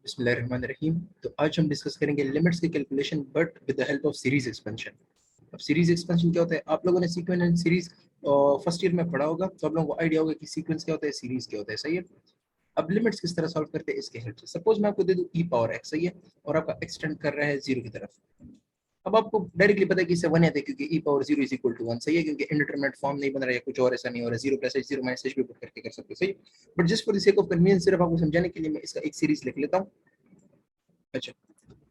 बिस्मिल्लाहिर्रहमानिर्रहीम। तो आज हम डिस्कस करेंगे लिमिट्स की calculation but with the help of series expansion. अब सीरीज एक्सपेंशन क्या होता है? आप लोगों ने sequence and series first year में पढ़ा होगा, तो आप लोगों को आइडिया होगा कि सीक्वेंस क्या होता है, सीरीज क्या होता है। सही है। अब लिमिट्स किस तरह सॉल्व करते हैं इसके हेल्प से। सपोज मैं आपको दे दूं ई पावर एक्स, सही है, और आपका एक्सटेंड कर रहा है जीरो की तरफ। अब आपको डायरेक्टली पता है कि इससे वन है क्योंकि e power zero is equal to one. सही है, क्योंकि इंडिटरमिनेट फॉर्म नहीं बन रहा है, कुछ और ऐसा नहीं हो रहा है। Zero plus H, zero minus H भी पुट करके कर सकते हो। सही। But just for the sake of convenience, सिर्फ आपको समझाने के लिए मैं इसका एक सीरीज लिख लेता हूँ। अच्छा,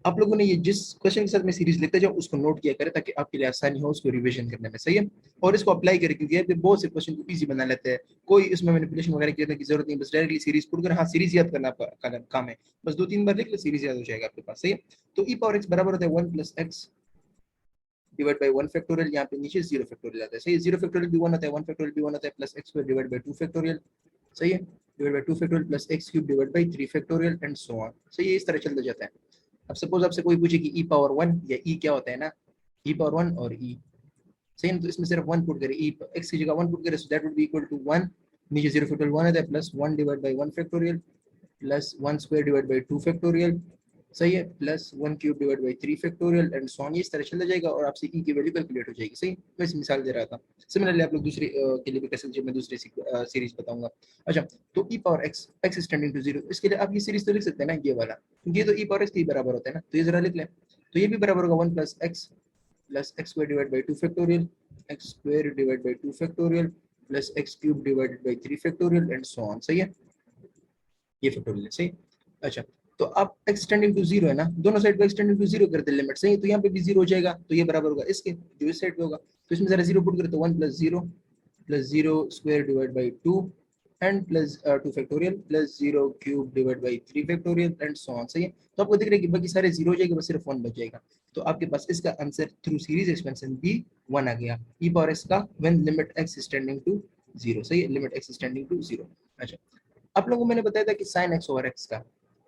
आप लोगों ने ये जिस क्वेश्चन के साथ मैं सीरीज लेते जाऊं उसको नोट किया करें ताकि आपके लिए आसानी हो उसको रिवीजन करने में। सही है। और इसको अप्लाई करें क्योंकि ये बहुत से क्वेश्चन को इजी बना लेते हैं। कोई इसमें मैनिपुलेशन वगैरह करने की जरूरत नहीं, बस डायरेक्टली सीरीज पुट कर, हाँ सीरीज याद करना आपका काम है। बस 2-3 बार लिख लो, सीरीज याद हो जाएगा आपके पास। सही है। तो ई पावर एक्स बराबर होता है 1 + x डिवाइड बाय 1 फैक्टोरियल। यहाँ पे नीचे 0 फैक्टोरियल आता है। सही है। 0 फैक्टोरियल भी 1 होता है, 1 फैक्टोरियल भी 1 होता है, plus x² divide by 2 factorial. सही है। Divide by 2 factorial plus x³ divide by 3 factorial and so on. सही है। इस तरह चलता जाता है। अब सपोज आपसे कोई पूछे कि ई पावर 1 या ई क्या होता है ना, ई पावर 1 और ई। सही है। तो इसमें सिर्फ 1 पुट करें, ई एक्स की जगह 1 पुट करें, so that would be equal to 1। नीचे 0 फैक्टोरियल 1 आता है, plus 1 divide by 1 factorial plus 1 square divide by 2 factorial. सही है। Plus 1 cube divide by 3 factorial and so on. ये इस तरह चला जाएगा और आपसे ई की वैल्यू कैलकुलेट हो जाएगी। सही। मैं इस मिसाल दे रहा था। सिमिलरली आप लोग दूसरे के लिए भी कर सकते हैं, मैं दूसरी सीरीज बताऊंगा। अच्छा, तो e power x, x is tending to 0, इसके लिए आप ये सीरीज तो लिख सकते हैं ना, ये वाला, क्योंकि ये तो ई पावर एक्स के बराबर होता है ना। तो ये जरा लिख लें। तो ये भी बराबर होगा 1 + x plus x square divide by 2 factorial, x square divide by 2 factorial plus x cube divided by 3 factorial and so on. सही है। ये फैक्टोरियल है। सही। अच्छा, तो अब x टेंडिंग टू 0 है ना, दोनों साइड पे x टेंडिंग टू 0 कर दे लिमिट। सही है। तो यहाँ पे भी 0 हो जाएगा, तो ये बराबर होगा इसके जो इस साइड पे होगा। तो इसमें जरा 0 पुट करें तो 1 + 0 plus 0 square divide by 2 and plus 2 factorial plus 0 cube divide by 3 factorial and so on. सही है। तो आपको दिख रहा है कि बाकी सारे 0 हो जाएंगे, बस सिर्फ 1 बच जाएगा। तो आपके पास इसका आंसर थ्रू सीरीज एक्सपेंशन भी 1 आ गया, ई पावर एक्स का when limit x is tending to 0। सही है। Limit x is tending to 0। अच्छा, आप लोगों को मैंने बताया था कि sin x ओवर x का,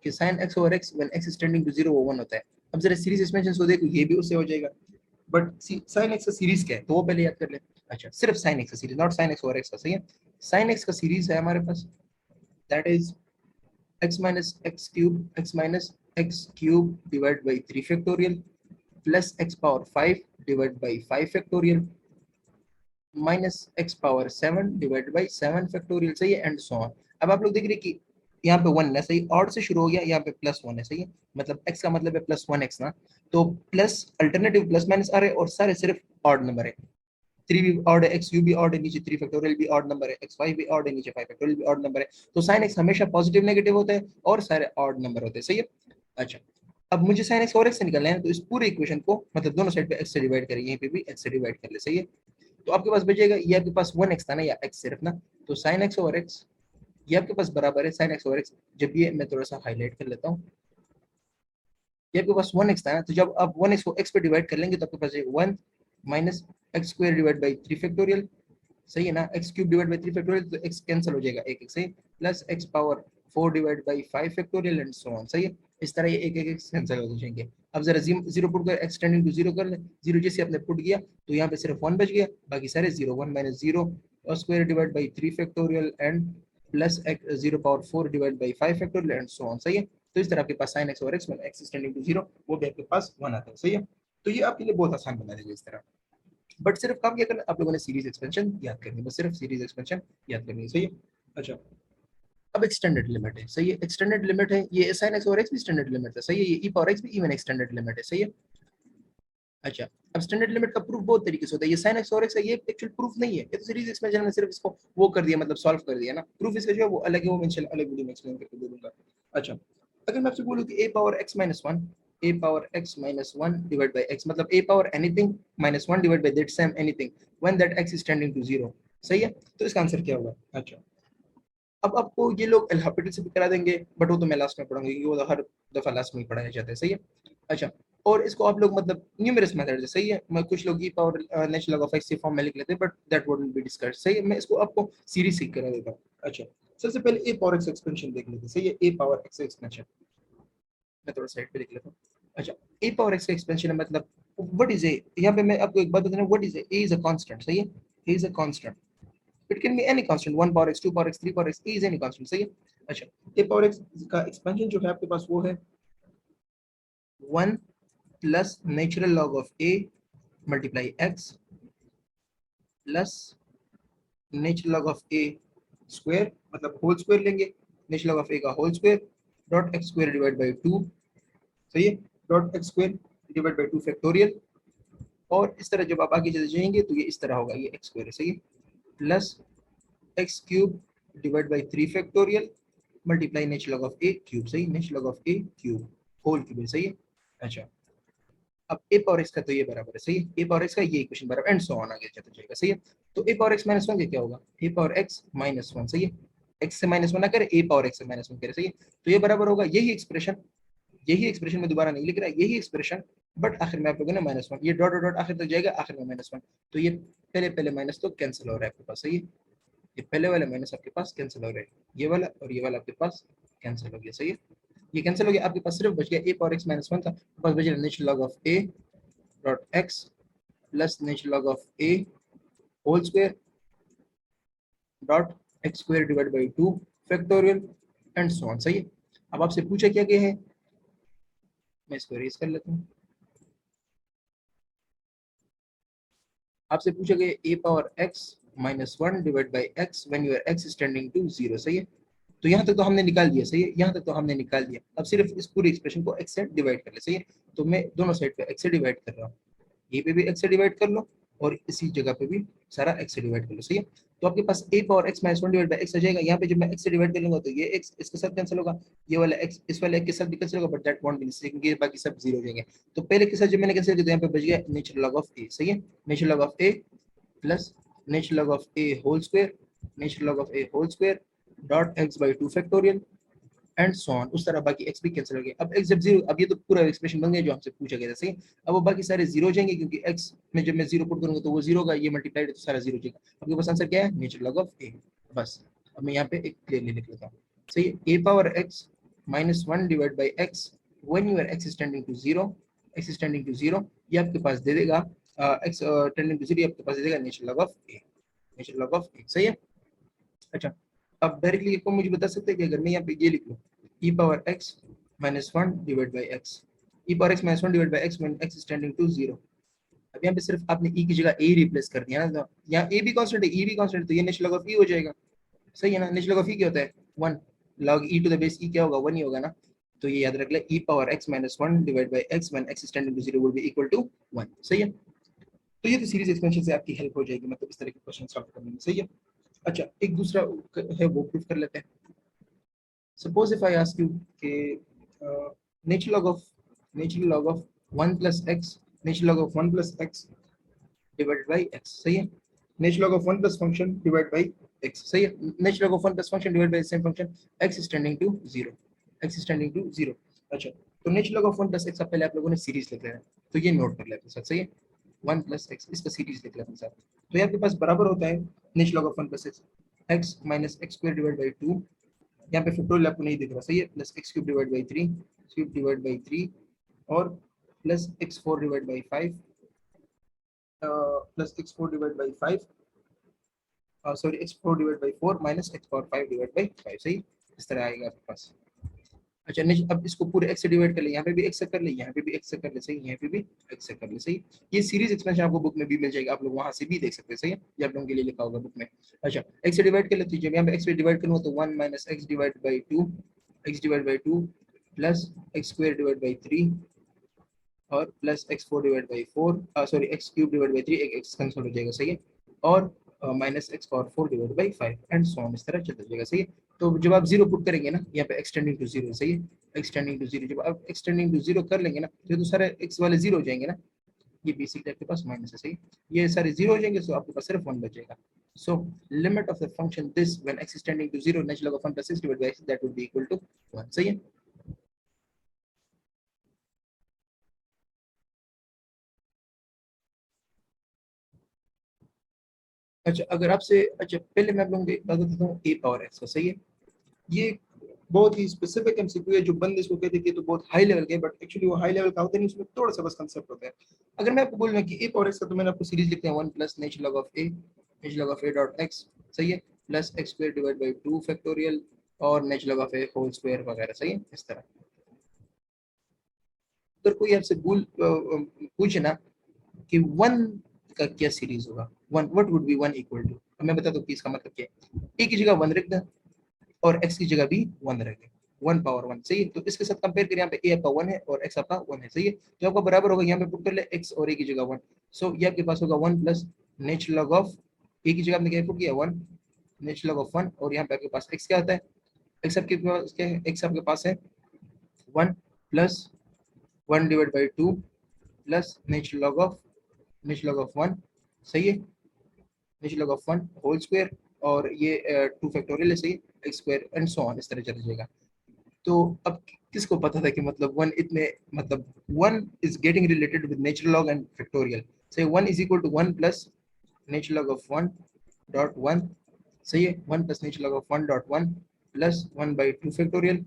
कि sin x over x when x is tending to 0 वो 1 होता है। अब जरा सीरीज एक्सपेंशन को देखो, ये भी उससे हो जाएगा। बट sin x का सीरीज क्या है तो वो पहले याद कर ले। अच्छा, सिर्फ sin x का series, not sin x over x का। सही है। sin x का सीरीज है हमारे पास, that is x minus x cube divided by 3 factorial plus x power 5 divided by 5 factorial minus x power 7 divided by 7 factorial। सही है। And so on. अब आप लोग देख रहे हैं कि यहाँ पे 1 है। सही। ऑड से शुरू हो गया, यहाँ पे +1 है। सही है। मतलब x का मतलब है +1x ना, तो प्लस अल्टरनेटिव प्लस माइनस आ रहे हैं और सारे सिर्फ ऑड नंबर है। 3 भी ऑड है, एक्स क्यूब भी ऑड है, नीचे 3 फैक्टोरियल भी ऑड नंबर है, x5 भी ऑड है, नीचे 5 फैक्टोरियल भी ऑड नंबर है। तो sin x हमेशा पॉजिटिव नेगेटिव होता है और सारे ऑड नंबर होते हैं। सही है। अच्छा, अब मुझे sin x और x से निकालना है, तो इस पूरे इक्वेशन को मतलब दोनों साइड पे x से डिवाइड करें, यहीं पे भी x से डिवाइड कर ले। सही है। तो आपके पास बचेगा, ये आपके पास 1x था ना, या x सिर्फ ना, तो sin x ओवर x ये आपके पास बराबर है sin x ओवर x। जब ये मैं थोड़ा सा हाईलाइट कर लेता हूँ, ये आपके पास 1x था ना, तो जब आप 1x को x पे डिवाइड कर लेंगे तो आपके पास 1 minus x square divide by 3 factorial. सही है ना। X cube divide by 3 factorial, तो एक्स कैंसिल हो जाएगा एक एक से, plus x power 4 divide by 5 factorial and so on. सही है। इस तरह ये एक एक कैंसिल हो जाएंगे। अब जरा जीरो पुट कर एक्स टेंडिंग टू 0 कर ले। 0 जैसे आपने पुट किया तो यहाँ पे सिर्फ 1 बच गया, बाकी सारे 0। 1 minus 0 square divide by 3 factorial and plus 0 power 4 divide by 5 factorial and so on. सही है। तो इस तरह आपके पास sin x और x में x टेंडिंग टू 0 वो भी आपके पास 1 आता है। सही है। तो ये आपके लिए बहुत आसान बना देगा इस तरह। बट सिर्फ काम क्या करना, आप लोगों ने सीरीज एक्सपेंशन याद करनी है, बस सिर्फ सीरीज एक्सपेंशन याद करनी है। सही है। अच्छा, अब एक्सटेंडेड लिमिट है। सही है। एक्सटेंडेड लिमिट है, ये sin x और x भी स्टैंडर्ड लिमिट है। सही है। ये e पावर x भी इवन एक्सटेंडेड लिमिट है। सही है। अच्छा, अब स्टैंडर्ड लिमिट का प्रूफ बहुत तरीके से होता है। ये sin x और x है, ये एक्चुअल प्रूफ नहीं है, ये तो सीरीज एक्सपेंशन में सिर्फ इसको वो कर दिया, मतलब सॉल्व कर दिया ना। प्रूफ इसका जो है वो अलग है, वो मैं इंशाल्लाह अलग वीडियो में एक्सप्लेन करके दे दूंगा। अच्छा, अगर मैं आपसे बोलूं कि a power x minus 1, a power x minus 1 divide by x, मतलब a power anything minus 1 divide by that same anything when that x is tending to 0। सही है। तो इसका आंसर क्या होगा? अच्छा, अब आपको ये लोग अल्फाबेटिक से भी करा देंगे, बट वो तो मैं लास्ट में पढ़ूंगी क्योंकि वो तो हर दफा लास्ट में ही पढ़ाया जाता है। सही है। अच्छा, और इसको आप लोग मतलब न्यूमरस मेथड से, सही है, मैं कुछ लोग e power natural log of x form में लिख लेते हैं, but that wouldn't be discussed. सही है। मैं इसको आपको सीरीज सीख करा देता हूँ। अच्छा, सबसे पहले ए पावर एक्स एक्सपेंशन देख लेते हैं। सही है। ए पावर एक्स एक्सपेंशन मैं थोड़ा साइड पे लिख लेता हूँ। अच्छा, ए पावर एक्स का एक्सपेंशन है, मतलब व्हाट इज ए, यहाँ पे मैं आपको एक बात बताना, what is a is a constant. सही है। A is a constant. It can be any constant, 1 power x, 2 power x, 3 power x, is any constant, सही है। अच्छा, a पावर x का एक्सपेंशन जो है आपके पास वो है 1 plus natural log of a multiply x plus natural log of a square, मतलब होल स्क्वायर लेंगे, नेचुरल लॉग ऑफ a का whole square dot x square divide by 2, सही है, dot x square divide by 2 factorial. और इस तरह जब आप आगे चले जाएंगे तो ये इस तरह होगा, ये x स्क्वायर है, सही है, plus x cube divide by 3 factorial multiply natural log of a cube, सही, natural log of a cube whole cube, सही है। अच्छा, अब a पावर x का तो ये बराबर है, सही है, a पावर x का ये इक्वेशन बराबर, एंड सो ऑन आगे चलता जाएगा, सही है। तो a पावर x माइनस 1 क्या होगा, a पावर x माइनस 1, सही है, x से माइनस 1 ना करे, a पावर x से माइनस 1 करे, सही है। तो ये बराबर होगा यही एक्सप्रेशन में दोबारा नहीं लिख रहा, यही एक्सप्रेशन, बट आखिर में आप लोगों ने माइनस 1, ये डॉट डॉट आखिर तक जाएगा, आखिर में माइनस 1, तो ये पहले पहले माइनस तो कैंसिल हो रहा है आपके पास, सही है, ये पहले वाला माइनस आपके पास कैंसिल हो रहा है, ये वाला और ये वाला आपके पास कैंसिल हो गया, सही है, ये कैंसिल हो गया, आपके पास सिर्फ बच गया a पावर x माइनस 1 था, आपके पास बच गया natural log of a dot x plus natural log of a whole square dot x square divide by 2 factorial and so on, सही है। अब आपसे पूछा क्या गया है, मैं इसको इरेज कर लेता हूँ, आपसे पूछा गया a power x minus 1 divide by x when your x is tending to 0, सही है। तो यहाँ तक तो हमने निकाल दिया, सही है, यहाँ तक तो हमने निकाल दिया, अब सिर्फ इस पूरी एक्सप्रेशन को x से डिवाइड कर ले, सही है। तो मैं दोनों साइड पे x से डिवाइड कर रहा हूँ, ये पे भी x से डिवाइड कर लो और इसी जगह पे भी सारा x से डिवाइड कर लो, सही है। तो आपके पास a power x minus 1 divide by x आ जाएगा, यहाँ पे जब मैं x से डिवाइड कर लूंगा तो ये x इसके साथ कैंसिल होगा, ये वाला x इस वाले x के साथ भी कैंसिल होगा, बट दैट वोंट बी क्योंकि ये बाकी सब जीरो हो जाएंगे। तो पहले के साथ जब मैंने कैंसिल किया तो यहाँ पे बच गया नेचुरल लॉग ऑफ a, सही है, natural log of a plus natural log of a whole square, natural log of a whole square dot x by 2 factorial and so on, उस तरह बाकी x भी कैंसिल हो गया। अब x जब जीरो, अब ये तो पूरा एक्सप्रेशन बन गया जो हमसे पूछा गया था, सही। अब वो बाकी सारे जीरो हो जाएंगे क्योंकि x में जब मैं जीरो पुट करूंगा तो वो जीरो का ये मल्टीप्लाइड तो सारा जीरो हो जाएगा। आपके पास आंसर क्या है, नेचुरल लॉग ऑफ a, बस। अब मैं यहाँ पे एक क्लियरली लिख लेता हूँ, सही है, a power x minus 1 divide by x when your x is tending to 0, x is tending to 0, ये आपके पास दे देगा x टेंडिंग टू 0, आपके पास दे देगा natural log of a, natural log of a, सही है। अच्छा, अब डायरेक्टली को मुझे बता सकते हैं कि अगर मैं यहाँ पे ये लिख लूँ e power x minus 1 divide by x, e power x minus 1 divide by x when x is tending to 0, अब यहाँ पे सिर्फ आपने e की जगह a रिप्लेस कर दिया ना, तो यहाँ a भी कांस्टेंट है, e भी कांस्टेंट है, तो ये नेचुरल लॉग ऑफ e हो जाएगा, सही है ना। नेचुरल लॉग ऑफ e क्या होता है, 1 log e to the base e क्या होगा, 1 ही होगा ना। तो ये याद रख ले, e power x minus 1 divide by x when x is tending to 0 will be equal to 1, सही है। तो ये तो सीरीज एक्सपेंशन से आपकी हेल्प हो जाएगी, मतलब इस तरह के क्वेश्चन सॉल्व करने में, सही है। अच्छा, एक दूसरा है वो प्रूफ कर लेते हैं। Suppose if I ask you कि natural log of 1 plus x, natural log of 1 plus x divided by x, सही है। natural log of 1 plus function divided by x, सही है। natural log of 1 plus function divided by the same function, x is tending to 0, x is tending to 0। अच्छा, तो natural log of 1 plus x पहले आप लोगों ने series लिख लेना है, तो ये नोट कर लेते हैं साथ, सही है, 1 plus x इसका सीरीज लिख लेते हैं साथ। तो ये आपके पास बराबर होता है natural log of 1 plus x, x minus x square divided by 2, यहाँ पे फैक्टोरियल आपको नहीं दिख रहा, सही है, plus x cube divide by 3, cube divide by 3 और plus x 4 divide by 5, plus x 4 divide by 5, sorry x 4 divide by 4 minus x power 5 divide by 5, सही, इस तरह आएगा आपके पास। अच्छा, नेक्स्ट अब इसको पूरे x से डिवाइड कर ले, यहाँ पे भी x से कर ले, यहाँ पे भी x से कर ले, सही, यहाँ पे भी x से कर ले, सही। ये सीरीज एक्सपेंशन आपको बुक में भी मिल जाएगा, आप लोग वहां से भी देख सकते हैं, सही है, ये आप लोगों के लिए लिखा होगा बुक में। अच्छा, x से डिवाइड कर लेते हैं, जब यहाँ पे x से डिवाइड करूंगा तो 1 minus x divide by 2, x divide by 2 plus x square divide by 3 और plus x4 divide by 4, sorry x cube divide by 3, एक x कैंसिल हो जाएगा, सही है, और minus x power 4 divide by 5 and so on, इस तरह चलता जाएगा, सही है। तो जब आप जीरो पुट करेंगे ना, यहाँ पे एक्सटेंडिंग टू जीरो, सही है, एक्सटेंडिंग टू जीरो, जब आप एक्सटेंडिंग टू जीरो कर लेंगे ना तो सारे एक्स वाले जीरो हो जाएंगे ना, ये बेसिकली आपके पास माइनस है, सही, ये सारे जीरो हो जाएंगे, सो आपके पास सिर्फ 1 बचेगा। So limit of the function this when x is tending to 0, natural log of 1 plus x divided by x, that would be equal to 1, सही है। अच्छा, अगर आपसे, अच्छा पहले मैं आप लोगों को बता देता हूँ a पावर x का, सही है, ये बहुत ही स्पेसिफिक एमसीक्यू है, जो बंदे इसको कहते हैं तो बहुत हाई लेवल के, बट एक्चुअली वो हाई लेवल का होता नहीं, उसमें थोड़ा सा बस कंसेप्ट होता है। अगर मैं आपको बोलूँ कि a पावर x का, तो मैंने आपको सीरीज लिखते हैं 1 plus natural log of a, natural log of a dot x सही है, plus x square divide by 2 factorial और natural log of a whole square वगैरह। सही है, इस तरह। अगर कोई आपसे पूछे ना कि वन का क्या सीरीज होगा, one what would be one equal to, अब मैं बता दूं कि इसका मतलब क्या है। ए की जगह वन रख दें और एक्स की जगह भी वन रख दें, वन पावर वन। सही है, तो इसके साथ कंपेयर करें, यहाँ पे ए आपका वन है और एक्स आपका वन है। सही है, तो आपका बराबर होगा, यहाँ पे पुट कर ले एक्स और ए की जगह वन। सो ये आपके पास होगा one plus natural log of a की जगह आपने क्या पुट किया, one, natural log of one, और यहाँ पे आपके पास एक्स क्या आता है, एक्स आपके पास क्या है, एक्स आपके पास है one plus one divide by two plus natural log of one. सही है, natural log of one whole square, और ये टू फैक्टोरियल है। सही, x square and so on, इस तरह चला जाएगा। तो अब किसको पता था कि मतलब वन इतने, मतलब one is getting related with natural log and factorial. सही, one is equal to one plus natural log of one dot one. सही है, one plus natural log of one dot one plus one by two factorial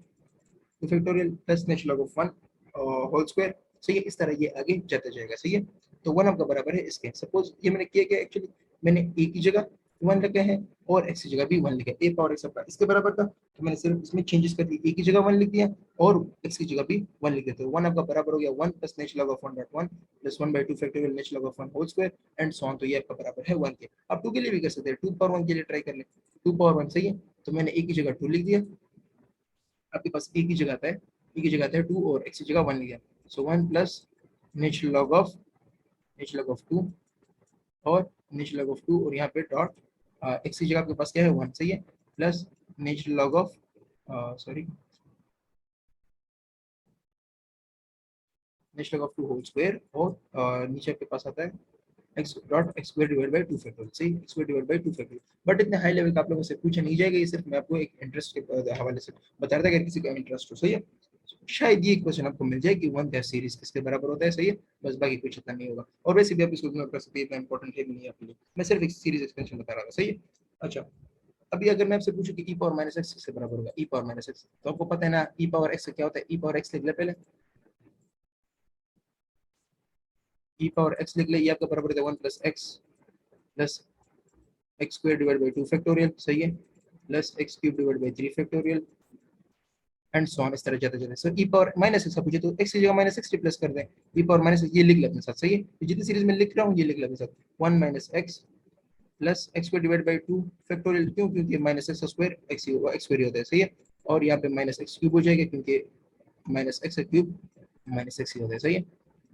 plus natural log of one whole square. सही है, इस तरह ये आगे जाता जाएगा। सही है, तो वन आपका बराबर है इसके। सपोज ये मैंने किया क्या, एक्चुअली मैंने ए की जगह वन रखा है और एक्स की जगह भी वन लिखा है, ए पावर एक्स आपका इसके बराबर था, तो मैंने सिर्फ इसमें चेंजेस कर दिए, ए की जगह वन लिख दिया और एक्स की जगह भी वन लिख देते, वन आपका बराबर हो गया one plus natural log of one dot one plus one by two factorial natural log of one whole square and so on. तो ये आपका बराबर है वन के। आप टू के लिए भी कर सकते हैं, टू पावर वन के लिए ट्राई कर ले, टू पावर वन। सही है, तो मैंने ए की जगह टू लिख दिया, आपके पास ए की जगह आता है, ए की जगह आता है टू और एक्स की जगह वन लिख दिया। So one plus natural log of two और नेचुरल लॉग ऑफ टू, और यहाँ पे डॉट एक्स की जगह आपके पास क्या है वन। सही है, plus natural log of sorry natural log of two whole square, और नीचे आपके पास आता है x dot x square divide by two factorial. सही, x square divide by two factorial. But इतने हाई लेवल का आप लोगों से पूछा नहीं जाएगा, ये सिर्फ मैं आपको एक इंटरेस्ट के हवाले से बता रहा था, अगर किसी का इंटरेस्ट हो। सही है, शायद ये क्वेश्चन आपको मिल जाए कि वन टेस्ट सीरीज किसके बराबर होता है। सही है, बस बाकी कुछ इतना नहीं होगा, और वैसे भी आप इसको इग्नोर कर सकते हैं, इतना इंपॉर्टेंट है भी नहीं आपके लिए, मैं सिर्फ एक सीरीज एक्सपेंशन बता रहा था। सही है, अच्छा अभी अगर मैं आपसे पूछूं कि ई पावर माइनस एक्स किसके बराबर होगा, ई पावर माइनस एक्स, तो आपको पता है ना ई पावर एक्स क्या होता है, ई पावर एक्स लिख ले पहले, ई पावर एक्स लिख ले, ये आपका बराबर है one plus x square divide by two factorial. सही है, plus x cube divide by three factorial and so on, इस तरह जाते जाते। सो ई पावर माइनस एक्स का पूछे तो एक्स की जगह माइनस एक्स रिप्लेस कर दें, ई पावर माइनस ये लिख ले अपने साथ। सही है, तो जितनी सीरीज में लिख रहा हूँ ये लिख ले अपने साथ, one minus x plus x square divide by two factorial, क्यों, क्योंकि minus x square x square होता है। सही है, और यहाँ पे माइनस एक्स क्यूब हो जाएगा, क्योंकि minus x cube minus x ही होता है। सही है,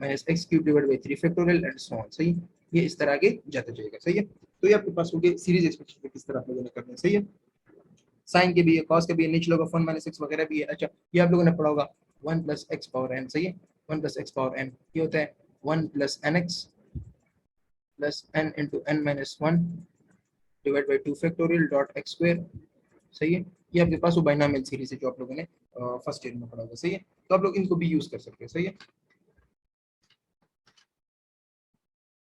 minus x cube divide by three factorial and so on. सही है, ये इस तरह आगे जाता जाएगा। सही है, तो ये आपके पास हो गए सीरीज एक्सपेंशन किस तरह आप लोगों ने करना है। सही है, साइन के भी है, कॉस के भी है, natural log of one minus x वगैरह भी है। अच्छा, ये आप लोगों ने पढ़ा होगा one plus x power n. सही है, one plus x power n ये होता है one plus n x plus n into n minus one divide by two factorial dot x square. सही है, ये आपके पास वो बाइनोमियल सीरीज है जो आप लोगों ने फर्स्ट ईयर में पढ़ा होगा। सही है, तो आप लोग इनको भी यूज कर सकते हैं। सही है,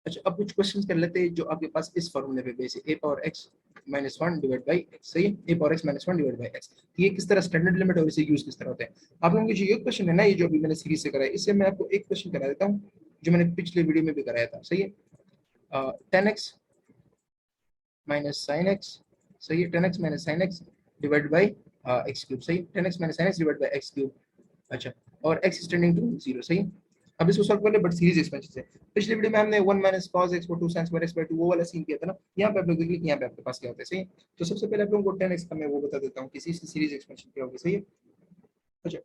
अच्छा अब कुछ क्वेश्चंस कर लेते हैं जो आपके पास इस फॉर्मूले पे बेस है, a power x minus one divide by x. सही है, a power x minus one divide by x, ये किस तरह स्टैंडर्ड लिमिट और इसे यूज किस तरह होता है। आप लोगों को जो ये क्वेश्चन है ना, ये जो अभी मैंने सीरीज से कराया, इससे मैं आपको एक क्वेश्चन करा देता हूँ जो मैंने पिछले वीडियो में भी कराया था। सही है, ten x minus sine x. सही है, ten x minus sine x divide by x cube. सही, ten x minus sine x divide by x cube. अच्छा, और x टेंडिंग टू जीरो। सही है, अब इसको सॉल्व कर ले, बट सीरीज एक्सपेंशन से। पिछले वीडियो में हमने 1 माइनस cos x को 2 sin square x by 2 वो वाला सीन किया था ना, यहाँ पे आप लोग देख लीजिए यहाँ पे आपके पास क्या होता है। सही है, तो सबसे पहले आप लोगों को 10x का मैं वो बता देता हूँ किसी की सीरीज एक्सपेंशन क्या होगी। सही है, अच्छा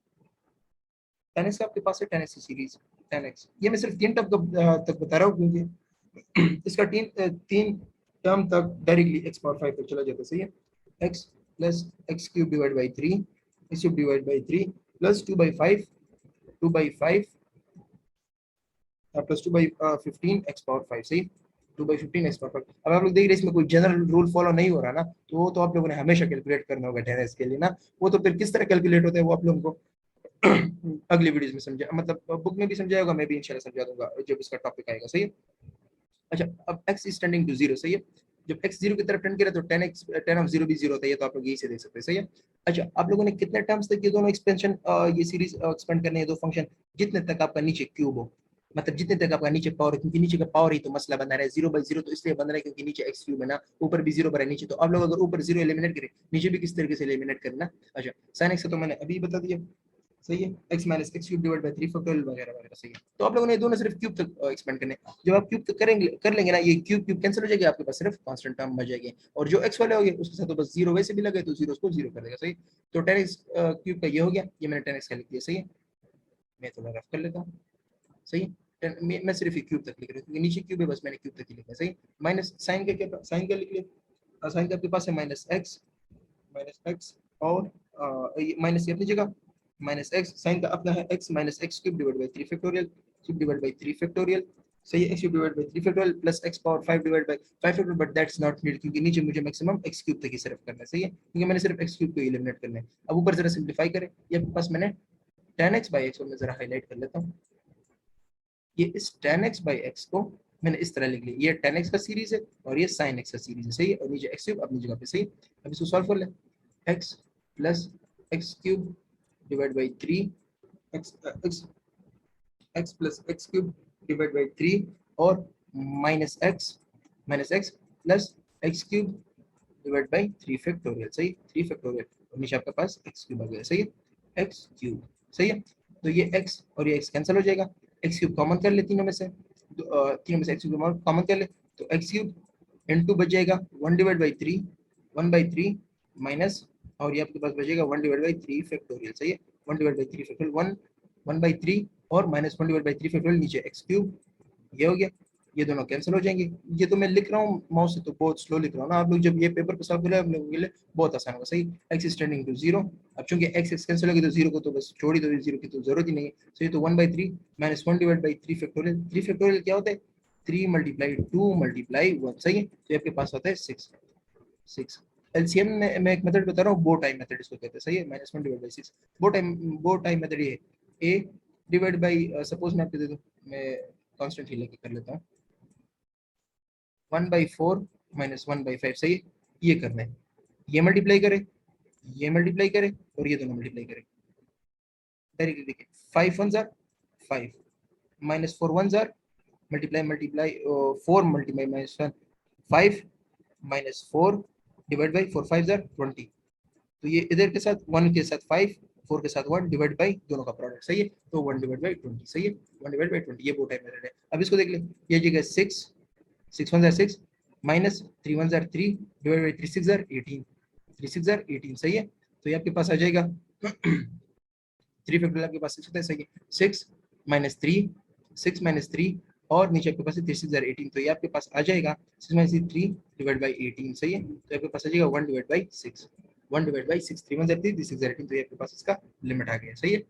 10x का आपके पास है 10x की सीरीज 10x, ये मैं सिर्फ तीन टर्म तक बता रहा हूँ, क्योंकि इसका तीन टर्म तक डायरेक्टली x पावर 5 तक चला जाता है। सही है, x plus x cube divide by three, x cube divide by three plus two by five plus two by 15 x power 5। सही, टू बाई 15 एक्स पावर 5। अब आप लोग देख रहे हैं इसमें कोई जनरल रूल फॉलो नहीं हो रहा ना, तो वो तो आप लोगों ने हमेशा कैलकुलेट करना होगा 10s के लिए ना, वो तो फिर किस तरह कैलकुलेट होता है वो आप लोगों को अगली वीडियोस में समझा, मतलब बुक में भी समझाया होगा, मैं भी इंशाल्लाह समझा दूंगा जब इसका टॉपिक आएगा। सही है, अच्छा अब x is tending to zero. सही है, जब x जीरो की तरफ टेंड करे तो 10x 10 ऑफ जीरो भी जीरो होता है, ये तो आप लोग यही से देख सकते हैं। सही है, अच्छा आप लोगों ने कितने टर्म्स तक ये दोनों एक्सपेंशन ये सीरीज एक्सपेंड करने हैं, दो फंक्शन जितने तक आपका नीचे क्यूब हो। मतलब जितने तक आपका नीचे पावर, क्योंकि नीचे का पावर ही तो मसला बना रहा है, 0/0 तो इसलिए बन रहा है क्योंकि नीचे एक्स क्यूब है ना, ऊपर भी 0 बना है नीचे, तो आप लोग अगर ऊपर 0 एलिमिनेट करें, नीचे भी किस तरीके से एलिमिनेट करना। अच्छा, साइन एक्स तो मैंने अभी बता दिया, सही है, x minus x cube divide by 3 factorial वगैरह वगैरह, सही है। तो आप लोगों ने दोनों सिर्फ क्यूब तक एक्सपेंड करने, जब आप क्यूब तक करेंगे कर लेंगे ना, ये क्यूब क्यूब कैंसिल हो जाएगा, आपके पास सिर्फ कांस्टेंट टर्म बच जाएगी, और जो x वाले हो गए उसके साथ तो बस जीरो वैसे भी लगे तो जीरो को जीरो कर देगा, सही। तो 10x क्यूब का ये हो गया, ये मैंने 10x का लिख दिया, सही है। मैं थोड़ा रफ कर लेता हूँ, सही है। मैं सिर्फ ये क्यूब तक लिख रहा हूँ क्योंकि नीचे क्यूब है, बस मैंने क्यूब तक ही लिखा है, सही। माइनस साइन का क्या, साइन का लिख लिया, साइन का आपके पास है माइनस एक्स और माइनस ये अपनी जगह माइनस एक्स, साइन का अपना है x minus x cube divide by 3 factorial, cube divide by 3 factorial, सही है। X cube divide by 3 factorial plus x power 5 divide by 5 factorial, but that's not need क्योंकि नीचे मुझे मैक्सिमम एक्स क्यूब तक ही सिर्फ करना है, सही है, क्योंकि मैंने सिर्फ एक्स क्यूब को एलिमिनेट करना है। अब ऊपर जरा सिंप्लीफाई करें, ये आपके पास मैंने 10x बाई एक्स, और मैं जरा हाईलाइट कर लेता हूँ, ये इस 10x बाई एक्स को मैंने इस तरह लिख लिया, ये 10x का सीरीज है और ये sin x का सीरीज है, सही है, और नीचे x क्यूब अपनी जगह पे, सही। अब इसको सॉल्व कर ले, x plus x cube divide by 3 x x x plus x cube divide by 3 और minus x plus x cube divide by 3 factorial, सही, 3 फैक्टोरियल, और नीचे आपके पास एक्स क्यूब आ गया, सही है, एक्स क्यूब, सही है। तो ये एक्स और ये एक्स कैंसिल हो जाएगा, एक्स क्यूब कॉमन कर ले तीनों में से, तीनों में से एक्स क्यूब कॉमन कर ले, तो एक्स क्यूब इनटू बच जाएगा 1 डिवाइड बाई 3, 1/3 माइनस, और ये आपके पास बचेगा 1 डिवाइड बाई 3 फैक्टोरियल, सही है, 1 डिवाइड बाई 3 फैक्टोरियल, 1/3 और माइनस 1 डिवाइड बाई 3 फैक्टोरियल, नीचे एक्स क्यूब, ये हो गया, ये दोनों कैंसिल हो जाएंगे। ये तो मैं लिख रहा हूँ माउस से तो बहुत स्लो लिख रहा हूँ ना, आप लोग जब ये पेपर पे सॉल्व करें आप लोगों के लिए बहुत आसान होगा, सही। X is tending to zero, अब चूंकि एक्स एक्स कैंसिल हो गया तो जीरो को तो बस छोड़ ही दो, जीरो की तो जरूरत ही नहीं है, सही। तो 1/3 minus 1 divide by 3 factorial, 3 factorial क्या होता है, 3 मल्टीप्लाई 2 मल्टीप्लाई 1, सही है, तो आपके पास होता है 6। एलसीएम में मैं एक मेथड बता रहा हूँ, बो टाइम मेथड इसको कहते हैं, सही है, माइनस 1 डिवाइड बाई 6, बो टाइम मेथड ये ए डिवाइड बाई, सपोज मैं आपको दे दूँ, मैं कॉन्स्टेंट ही लेके कर लेता हूँ, 1/4 माइनस 1/5, सही है, ये करना है, ये मल्टीप्लाई करे, ये मल्टीप्लाई करे और ये दोनों मल्टीप्लाई करे, डायरेक्टली देखिए, 5 1 jar 5 minus 4 1 jar multiply multiply 4 multiply minus 1 5 minus 4 divide by 4 5 jar 20, तो ये इधर के साथ 1 के साथ 5, 4 के साथ 1 डिवाइड बाई दोनों का प्रोडक्ट, सही है, तो 1 डिवाइड बाई 20, सही है, 1 डिवाइड बाई 20, ये वो टाइम मेथड है। अब इसको देख ले, ये जगह 6 6 1 jar 6 minus 3 1 jar 3 divide by 3 6 jar 18, 3 6 jar 18, सही है। तो ये आपके पास आ जाएगा 3 फैक्टोरियल आपके पास 6 होता है, सही है, 6 माइनस 3 6 माइनस 3 और नीचे आपके पास 3 6 जार 18, तो ये आपके पास आ जाएगा 6 माइनस 3 डिवाइड बाई 18, सही है, तो आपके पास आ जाएगा 1 divide by 6, 1 divide by 6, 3 1 jar 3 6 jar 18, तो ये आपके पास इसका लिमिट आ गया, सही है।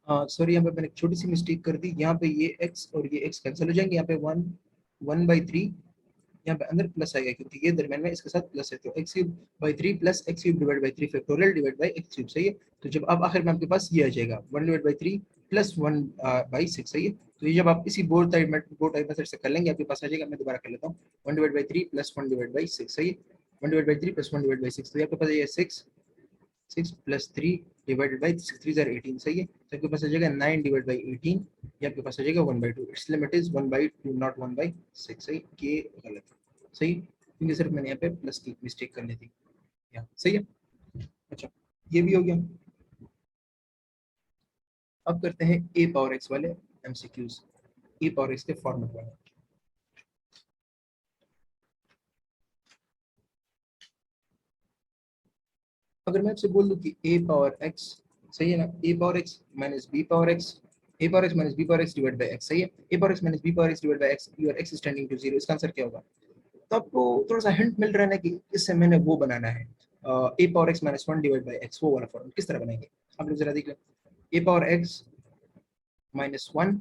सॉरी, यहाँ पे मैंने एक छोटी सी मिस्टेक कर दी, यहाँ पे ये x और ये x कैंसिल हो जाएंगे, यहाँ पे 1/3 यहाँ पे अंदर प्लस आएगा क्योंकि ये दरम्यान में इसके साथ प्लस है, तो x cube by 3 plus x cube divide by 3 factorial divide by x cube, सही है। तो जब अब आखिर में आपके पास ये आ जाएगा 1 डिवाइड बाई 3 प्लस 1/6, सही है। तो ये जब आप इसी बोर्ड टाइप मेथड से कर लेंगे आपके पास आ जाएगा, मैं दोबारा कर लेता हूँ, 1 divide by 3 plus 1 divide by 6, सही है, 1 divide by 3 plus 1 divide by 6, तो ये आपके पास ये 6 प्लस 3 डिवाइडेड बाई 6 3 जार 18, सही है, तो आपके पास आ जाएगा 9 डिवाइड बाई 18, ये आपके पास आ जाएगा 1/2, इट्स लिमिट इज 1/2 नॉट 1/6, सही, ये गलत है, सही, क्योंकि सिर्फ मैंने यहाँ पे प्लस की मिस्टेक करनी थी यहाँ, सही है। अच्छा, ये भी हो गया। अब करते हैं ए पावर एक्स वाले एमसीक्यूज, ए पावर एक्स के फॉर्मेट वाले। अगर मैं आपसे बोल दूं कि ए पावर एक्स, सही है ना, a power x minus b power x, a power x minus b power x divide by x, सही है, a power x minus b power x divide by x, your x is tending to zero, इसका answer क्या होगा। तो आपको थोड़ा सा hint मिल रहा है ना कि इससे मैंने वो बनाना है, a power x minus 1 divide by x, वो वाला फॉर्म किस तरह बनाएंगे आप लोग जरा देख लें, a power x minus 1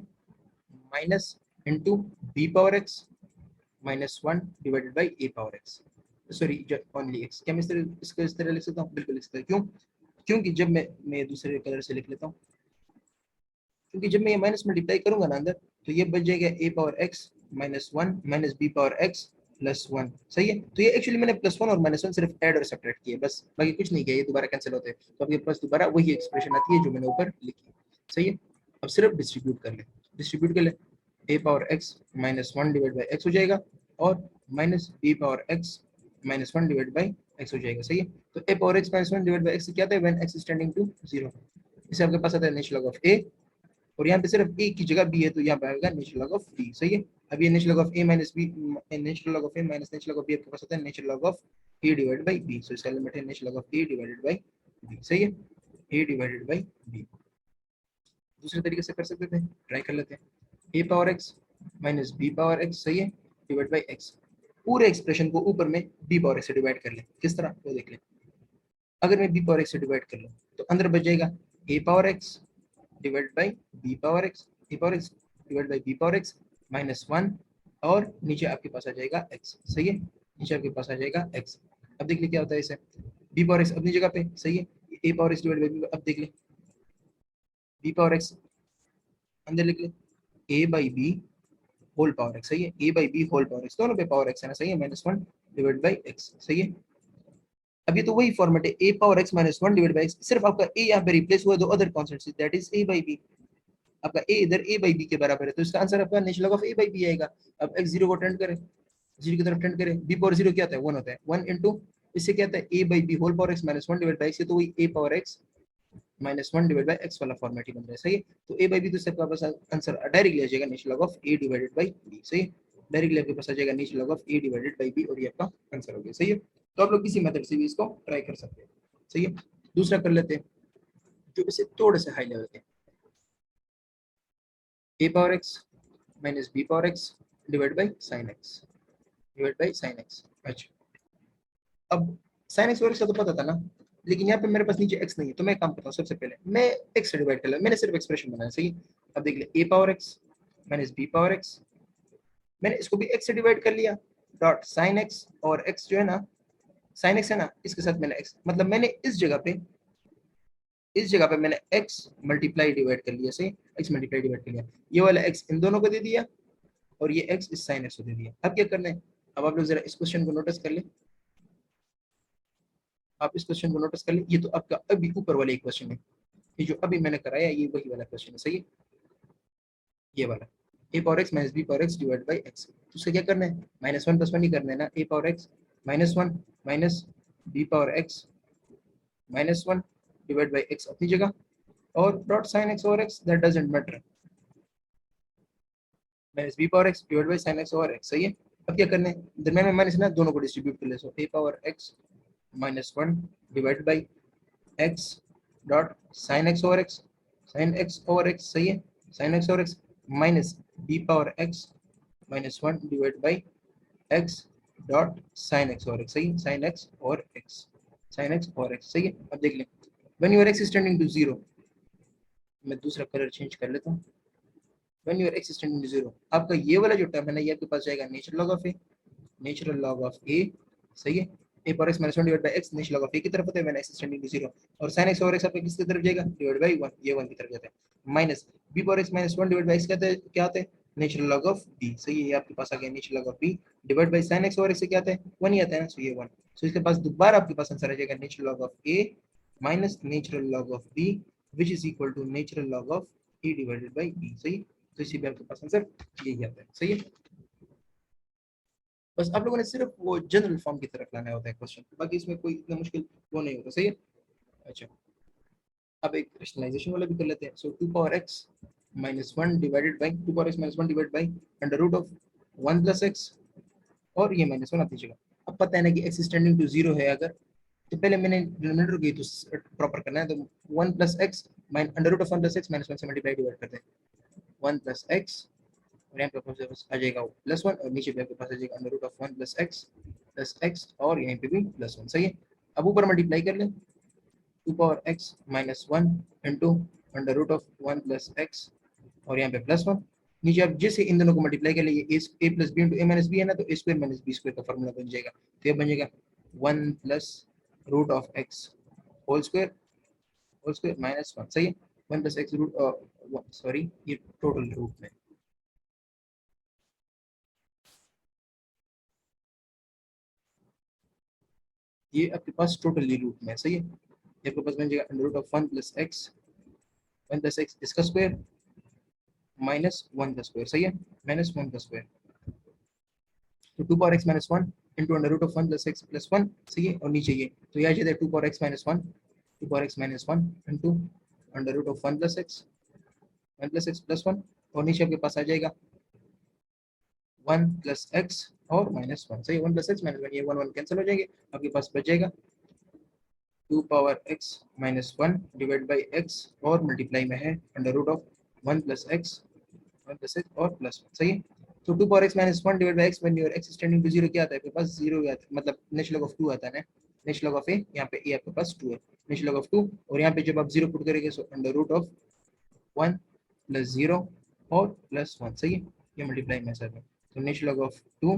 minus into b power x minus 1 divided by a power x, sorry only x, क्या मैं इसको इस तरह लिख सकता हूँ, बिल्कुल लिख सकता हूँ, क्यों, क्योंकि जब मैं दूसरे कलर से लिख लेता हूँ, क्योंकि जब मैं ये माइनस मल्टीप्लाई करूंगा ना अंदर, तो ये बच जाएगा a power x minus 1 minus b power x +1 सही है। तो ये एक्चुअली मैंने +1 और -1 सिर्फ ऐड और सब्ट्रैक्ट किए बस, बाकी कुछ नहीं किया, ये दोबारा कैंसिल होते हैं, तो आपके पास दोबारा वही एक्सप्रेशन आती है जो मैंने ऊपर लिखी। सही है। अब सिर्फ डिस्ट्रीब्यूट कर ले, डिस्ट्रीब्यूट कर ले, a power x -1 divide by x हो जाएगा और minus b power x -1 divide by x हो जाएगा। सही है। तो a power x -1 divide by x क्या आता है, when x is tending to 0। इसे आपके पास आता है नेचुरल लॉग ऑफ a, और यहाँ पे सिर्फ a की जगह b है तो यहाँ पे आएगा नेचुरल लॉग ऑफ b। सही है। अब ये natural log of a minus b, natural log of a minus natural log of b आपके पास आता है natural log of a divided by b। सो इसका लिमिट है natural log of a divided by b। सही है। a divided by b। दूसरे तरीके से कर सकते थे, ट्राई कर लेते हैं। a power x minus b power x सही है, डिवाइड बाई x। पूरे एक्सप्रेशन को ऊपर में b पावर x से डिवाइड कर ले, किस तरह वो देख ले। अगर मैं b पावर x से डिवाइड कर लूँ तो अंदर बच जाएगा a power x divide by b power x, a power x divide by b power x -1, और नीचे आपके पास आ जाएगा x। सही है। नीचे आपके पास आ जाएगा x। अब देख ले क्या होता है इसे, b पावर x अपनी जगह पे सही है, a power x divide by b। अब देख ले b पावर x अंदर लिख ले a by b whole power x। सही है। a by b whole power x, दोनों पे पावर x है ना। सही है। -1 डिवाइड बाई x। सही है। अब ये तो वही फॉर्मेट है, a power x -1 divide by x, सिर्फ आपका a यहाँ पे रिप्लेस हुआ दो other constants, that is a by b। आपका a इधर a बाई b के बराबर है, तो इसका आंसर आपका natural log of a by b आएगा। अब x 0 को टेंड करें, 0 की तरफ टेंड करें, b पावर 0 क्या आता है, 1 होता है, 1 इंटू इससे क्या आता है a by b whole power x -1 divide by x, तो वही a power x -1 divide by x वाला फॉर्मेट ही बन रहा है। सही है। तो a बाई b तो इससे आपका पास आंसर डायरेक्टली आ जाएगा natural log of a divided by b। सही है। डायरेक्टली आपके पास आ जाएगा natural log of a divided by b, और ये आपका आंसर हो गया। सही है। तो आप लोग किसी मेथड से भी इसको ट्राई कर सकते हैं। सही है। दूसरा कर लेते हैं जो इसे थोड़े से हाई लेवल के, a power x minus b power x divide by sin x, divide by sin x। अच्छा, अब sin x और x का तो पता था ना, लेकिन यहाँ पे मेरे पास नीचे x नहीं है, तो मैं काम करता हूँ, सबसे पहले मैं x से डिवाइड कर लिया, मैंने सिर्फ एक्सप्रेशन बनाया। सही है। अब देख ले a power x minus b power x, मैंने इसको भी x से डिवाइड कर लिया, डॉट sin x, और x जो है ना, sin x है ना, इसके साथ मैंने x, मतलब मैंने इस जगह पे मैंने x मल्टीप्लाई डिवाइड कर लिया। सही, x मल्टीप्लाई डिवाइड कर लिया, ये वाला x इन दोनों को दे दिया, और ये x इस sin x को दे दिया। अब क्या करना है, अब आप लोग जरा इस क्वेश्चन को नोटिस कर ले, आप इस क्वेश्चन को नोटिस कर ले, ये तो आपका अभी ऊपर वाला एक क्वेश्चन है, ये जो अभी मैंने कराया ये वही वाला क्वेश्चन है। सही है। ये वाला a power x minus b power x divide by x, तो उसका क्या करना है, -1 + 1 ही करना है ना, a power x -1 minus b power x -1 divide by x अपनी जगह, और dot sin x over x, that doesn't matter, minus b power x divide by sin x over x। सही है। अब क्या करना है, दरम्यान में माइनस ना, दोनों को डिस्ट्रीब्यूट कर ले, सो a power x -1 divide by x dot sin x over x, sin x over x। सही है। sin x over x minus b power x -1 divide by x dot sin x over x। सही है। sin x और x, sin x और x। सही है। अब देख लें, when your x is tending to 0, मैं दूसरा कलर चेंज कर लेता हूँ, when your x is tending to 0, आपका ये वाला जो टर्म है ना, ये आपके पास जाएगा natural log of a, natural log of a। सही है। a power x -1 divide by x natural log of a की तरफ होता है, when x is tending to 0, और sin x ओवर x आपका किसकी तरफ जाएगा, डिवाइड बाई 1, ये 1 की तरफ जाता है, minus b power x -1 divide by x क्या आता है, नेचुरल लॉग ऑफ b। सही है। ये आपके पास आ गया natural log of b divide by sin x over x से क्या आता है, 1 ही आता है ना, सो ये 1। सो इसके पास दोबारा आपके पास आंसर आ जाएगा natural log of a minus natural log of b, which is equal to natural log of a divided by b। सही। तो इसी पे आपके पास आंसर यही आता है। सही है। बस आप लोगों ने सिर्फ वो जनरल फॉर्म की तरफ लाना होता है क्वेश्चन, बाकी इसमें कोई इतना मुश्किल वो नहीं होता। सही है। अच्छा, अब एक रेशनलाइजेशन वाला भी कर लेते हैं। So 2 power x -1 divided by 2 power x -1 divide by under root of 1 plus x, और ये -1 अपनी जगह। अब पता है ना कि x टेंडिंग टू 0 है अगर, तो पहले मैंने डिनोमिनेटर को तो प्रॉपर करना है, तो 1 plus x under root of 1 plus x -1 से मल्टीप्लाई डिवाइड करते हैं, 1 प्लस x, और यहाँ पे पास आ जाएगा +1, और नीचे पे आपके पास आ जाएगा under root of 1 plus x, और यहाँ पे भी +1। सही है। अब ऊपर मल्टीप्लाई कर लें, 2 power x -1 into under root of 1 plus x, और यहाँ पे +1, नीचे आप जैसे इन दोनों को मल्टीप्लाई कर लिए, a plus b into a minus b है ना, तो a square minus b square का फॉर्मूला बन जाएगा, तो ये बन जाएगा 1 plus root of x whole square -1। सही है। 1 प्लस x रूट, सॉरी ये टोटल रूट में ये आपके पास टोटली रूट में है, सही है। ये आपके पास बन जाएगा under root of 1 plus x इसका स्क्वायर माइनस 1 का स्क्वायर, सही है, माइनस 1 का स्क्वायर। तो 2 power x minus 1 into under root of 1 plus x plus 1, सही है। और नीचे ये तो यहाँ जाता है 2 power x minus 1, 2 power x minus 1 into under root of 1 plus x plus 1, और नीचे आपके पास आ जाएगा 1 प्लस एक्स और माइनस 1, सही है। 1 प्लस एक्स माइनस 1, ये 1 1 कैंसिल हो जाएंगे, आपके पास बच जाएगा 2 power x minus 1 divide by x और मल्टीप्लाई में है under root of 1 plus x और प्लस 1, सही है। तो 2 power x minus 1 divide by x when your x tending to 0 क्या आता है आपके पास 0 आता है, मतलब नेचुरल लॉग ऑफ 2 आता है ना, नेचुरल लॉग ऑफ a, यहाँ पे a आपके पास 2 है, नेचुरल लॉग ऑफ 2, और यहाँ पे जब आप 0 पुट करेंगे so under root of 1 plus 0 और प्लस 1, सही है। ये मल्टीप्लाई में सर तो natural log of 2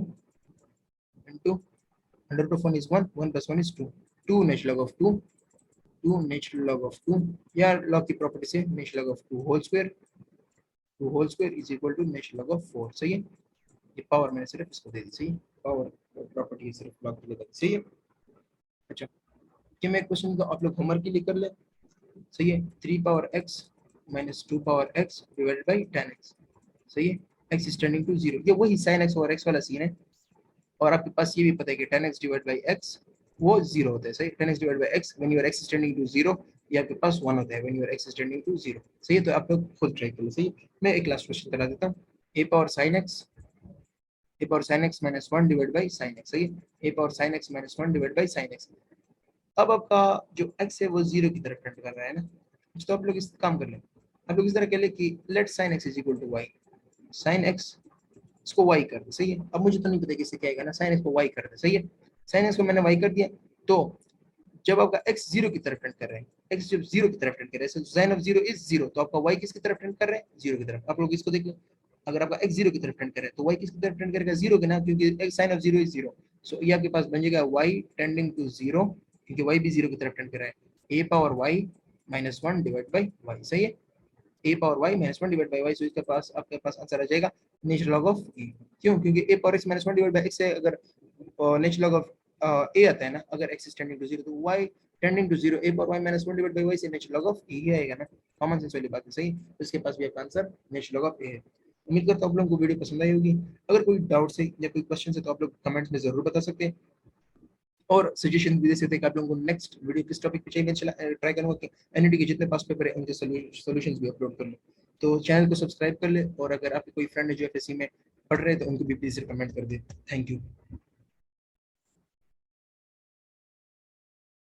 into under root of 1 is 1, 1 plus 1 is 2, 2 natural log of 2 natural log of 2, या लॉग की प्रॉपर्टी से natural log of 2 whole square is equal to natural log of 4, सही है। ये power मैंने सिर्फ इसको दे दी, सही है, पावर प्रॉपर्टी सिर्फ लॉग के लिए दी, सही है। अच्छा, कि मैं क्वेश्चन को आप लोग होमवर्क के लिए कर ले, सही है। 3 power x minus 2 power x divided by 10x, सही है। x इज टेंडिंग टू 0, ये वही sin x ओवर x वाला सीन है। और आपके पास ये भी पता है कि 10x डिवाइड बाई x वो 0 होता है, सही। 10x divide by x when your x is tending to 0, ये आपके पास 1 होता है when your x is tending to 0, सही है। तो आप लोग खुद ट्राई कर लो, सही है। मैं एक लास्ट क्वेश्चन करा देता हूँ। a power sin x minus 1 divide by sin x, सही है। a power sin x minus 1 divide by sin x। अब आपका जो x है वो 0 की तरफ टेंड कर रहा है ना, तो आप लोग इस काम कर लें। आप लोग इस तरह कह ले कि let sin x is equal to y, sin x इसको y कर दे, सही है। अब मुझे तो नहीं पता किससे क्या आएगा ना, sin x को y कर दे, सही है। sin x को मैंने y कर दिया, तो जब आपका x 0 की तरफ टेंड कर रहा है, x जब 0 की तरफ टेंड कर रहा है, sin of 0 इज 0, तो आपका y किसकी तरफ टेंड कर रहा है, 0 की तरफ। आप लोग इसको देख लो, अगर आपका x 0 की तरफ टेंड कर रहा है तो y किसकी तरफ टेंड करेगा, 0 के ना, क्योंकि sin of 0 इज 0। सो ये आपके पास बन जाएगा y टेंडिंग टू 0, क्योंकि y भी 0 की तरफ टेंड कर रहा है, a power y minus 1 divide by y, सही है। a power y minus 1 divide by y, सो इसके पास आपके पास आंसर आ जाएगा नेचुरल लॉग ऑफ a। क्यों, क्योंकि a power x minus 1 divide by x से अगर नेचुरल लॉग ऑफ a आता है ना, अगर x इज टेंडिंग टू 0 तो y tending to 0, a power y minus 1 divide by y से नेचुरल लॉग ऑफ a ही आएगा ना, कॉमन सेंस वाली बात है, सही। तो इसके पास भी आपका answer natural log of a है। उम्मीद करता हूं आप लोगों को वीडियो पसंद आई होगी। अगर कोई डाउट है या कोई क्वेश्चन है तो आप लोग कमेंट्स में जरूर बता सकते हैं, और सजेशन भी दे सकते हैं कि आप लोगों को नेक्स्ट वीडियो किस टॉपिक पे चाहिए। मैं ट्राई करूंगा कि एनईटी के जितने पास पेपर है उनके सॉल्यूशंस भी अपलोड कर लूं। तो चैनल को सब्सक्राइब कर ले, और अगर आपके कोई फ्रेंड है जो एफएससी में पढ़ रहे हैं तो उनको भी प्लीज रिकमेंड कर दे। Thank you.